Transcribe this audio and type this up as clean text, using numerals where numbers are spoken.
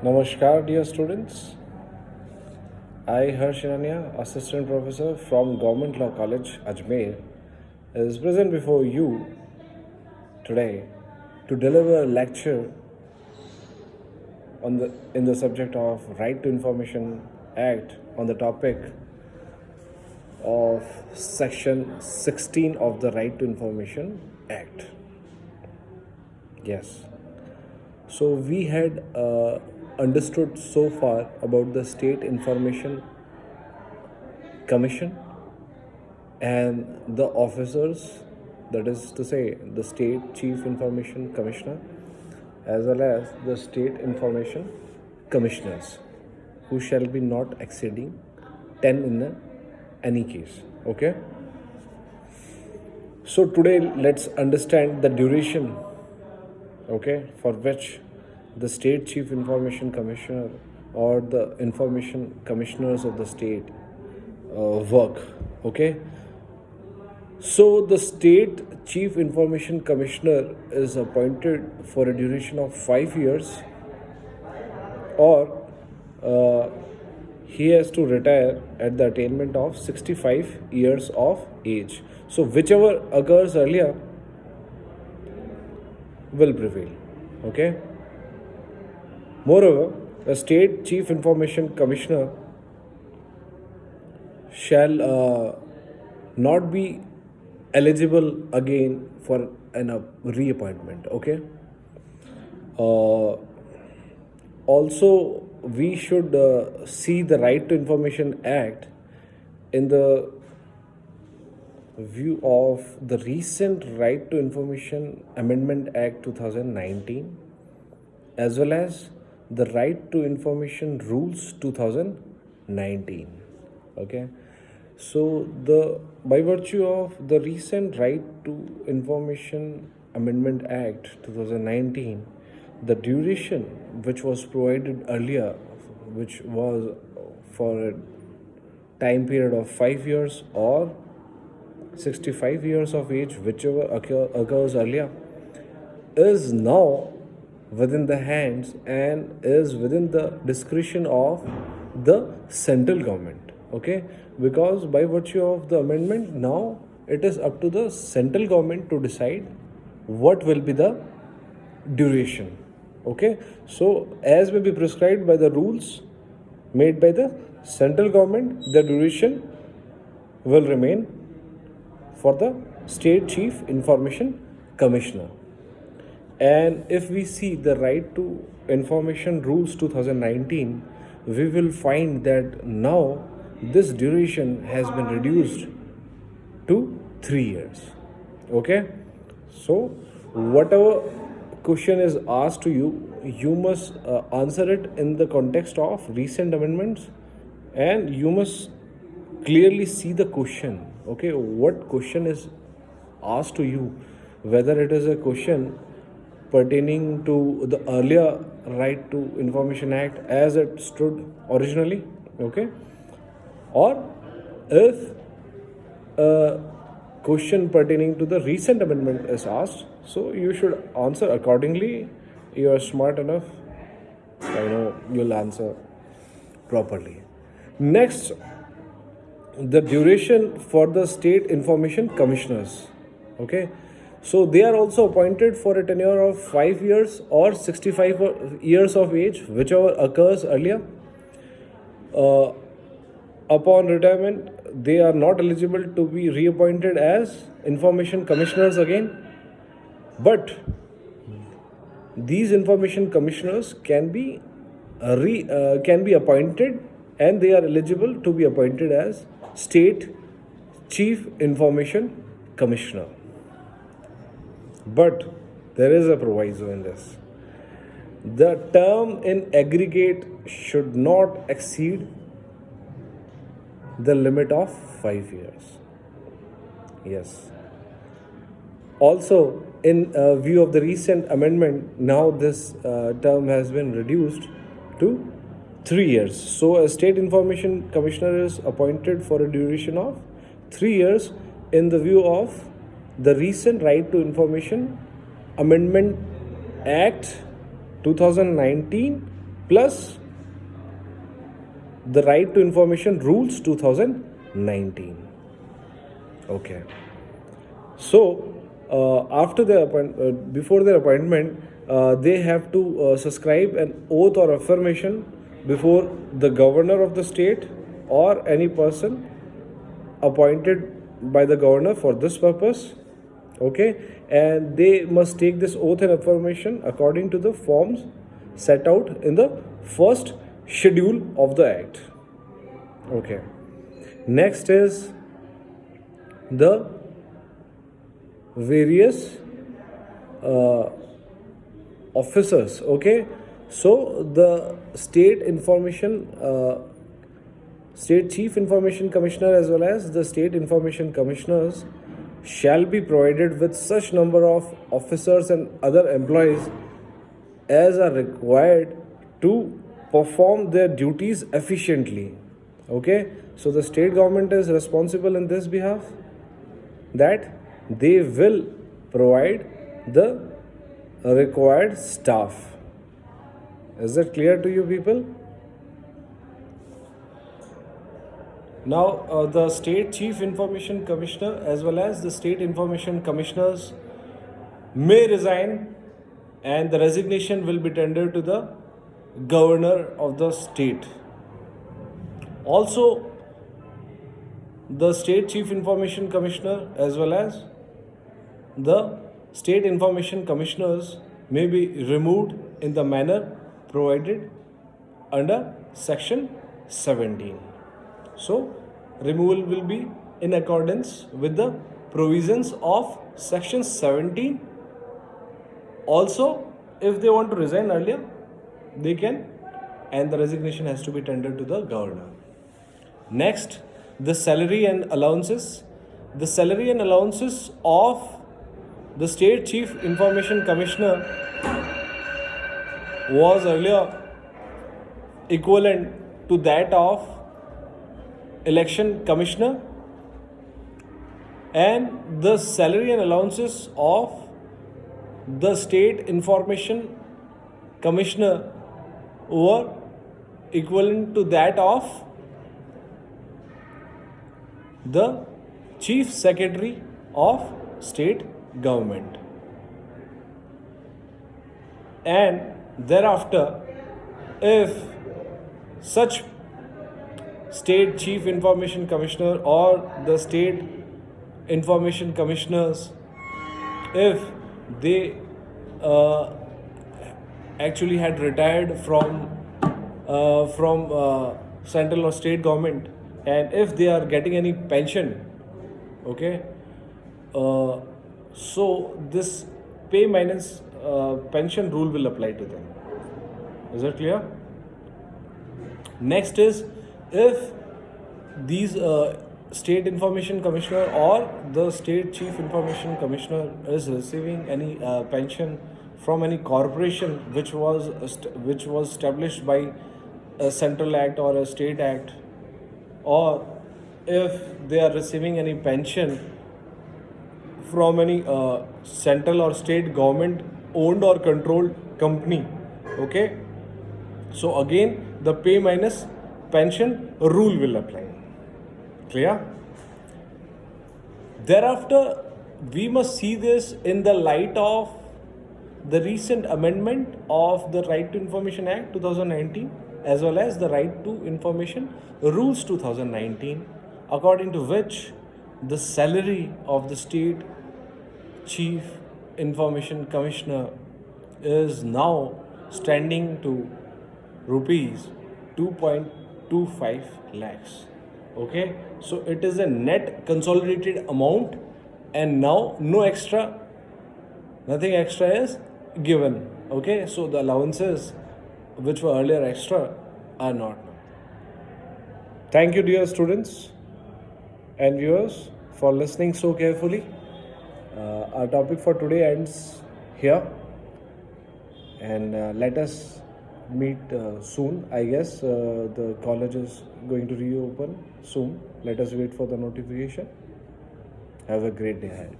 Namaskar, dear students. I, Harsh Ananya, Assistant Professor from Government Law College, Ajmer, is present before you today to deliver a lecture in the subject of Right to Information Act on the topic of Section 16 of the Right to Information Act. Yes. So we had understood so far about the State Information Commission and the officers, that is to say, the State Chief Information Commissioner, as well as the State Information Commissioners, who shall be not exceeding 10 in any case. Okay? So today let's understand the duration, okay, for which the State Chief Information Commissioner or the Information Commissioners of the state work. Okay, so the State Chief Information Commissioner is appointed for a duration of 5 years, or he has to retire at the attainment of 65 years of age. So whichever occurs earlier will prevail. Okay. Moreover, a State Chief Information Commissioner shall not be eligible again for an reappointment. Okay. Also, we should see the Right to Information Act in the view of the recent Right to Information Amendment Act 2019, as well as the Right to Information Rules 2019. Okay, so the by virtue of the recent Right to Information Amendment Act 2019, the duration which was provided earlier, which was for a time period of 5 years or 65 years of age, whichever occurs earlier, is now within the hands and is within the discretion of the central government. Okay, because by virtue of the amendment, now it is up to the central government to decide what will be the duration. Okay, so as may be prescribed by the rules made by the central government, the duration will remain for the State Chief Information Commissioner. And if we see the Right to Information Rules 2019, we will find that now this duration has been reduced to 3 years. Okay, so whatever question is asked to you, you must answer it in the context of recent amendments, and you must clearly see the question. Okay, what question is asked to you, whether it is a question pertaining to the earlier Right to Information Act as it stood originally, okay, or if a question pertaining to the recent amendment is asked, so you should answer accordingly. You are smart enough, I know you'll answer properly. Next, the duration for the State Information Commissioners. Okay, so they are also appointed for a tenure of 5 years or 65 years of age, whichever occurs earlier. Upon retirement, they are not eligible to be reappointed as information commissioners again, but these information commissioners can be appointed, and they are eligible to be appointed as State Chief Information Commissioner. But there is a proviso in this. The term in aggregate should not exceed the limit of 5 years. Yes. Also, in view of the recent amendment, now this term has been reduced to 3 years. So, a State Information Commissioner is appointed for a duration of 3 years in the view of the recent Right to Information Amendment Act 2019 plus the Right to Information Rules 2019. Okay. So, before their appointment, they have to subscribe an oath or affirmation before the governor of the state or any person appointed by the governor for this purpose. Okay, and they must take this oath and affirmation according to the forms set out in the first schedule of the act. Okay, next is the various officers. Okay, so the state chief information commissioner as well as the state information commissioners shall be provided with such number of officers and other employees as are required to perform their duties efficiently. Okay, so the state government is responsible in this behalf that they will provide the required staff. Is that clear to you, people? Now, the state chief information commissioner as well as the state information commissioners may resign, and the resignation will be tendered to the governor of the state. Also, the state chief information commissioner as well as the state information commissioners may be removed in the manner provided under section 17. So, removal will be in accordance with the provisions of section 17. Also, if they want to resign earlier, they can, and the resignation has to be tendered to the governor. Next, the salary and allowances. The salary and allowances of the state chief information commissioner was earlier equivalent to that of election commissioner, and the salary and allowances of the state information commissioner were equivalent to that of the chief secretary of state government. And thereafter, if such state chief information commissioner or the state information commissioners, if they actually had retired from central or state government, and if they are getting any pension, okay, so this pay minus pension rule will apply to them. Is that clear? Next is, if these state information commissioner or the state chief information commissioner is receiving any pension from any corporation which was established by a central act or a state act, or if they are receiving any pension from any central or state government owned or controlled company, okay, so again the pay minus pension rule will apply. Clear? Thereafter, we must see this in the light of the recent amendment of the Right to Information Act 2019 as well as the Right to Information Rules 2019, according to which the salary of the state chief information commissioner is now standing to rupees 2.25 lakhs. Okay, so it is a net consolidated amount, and now nothing extra is given. Okay, so the allowances which were earlier extra are not now. Thank you, dear students and viewers, for listening so carefully. Our topic for today ends here, and let us meet soon. I guess the college is going to reopen soon. Let us wait for the notification. Have a great day ahead.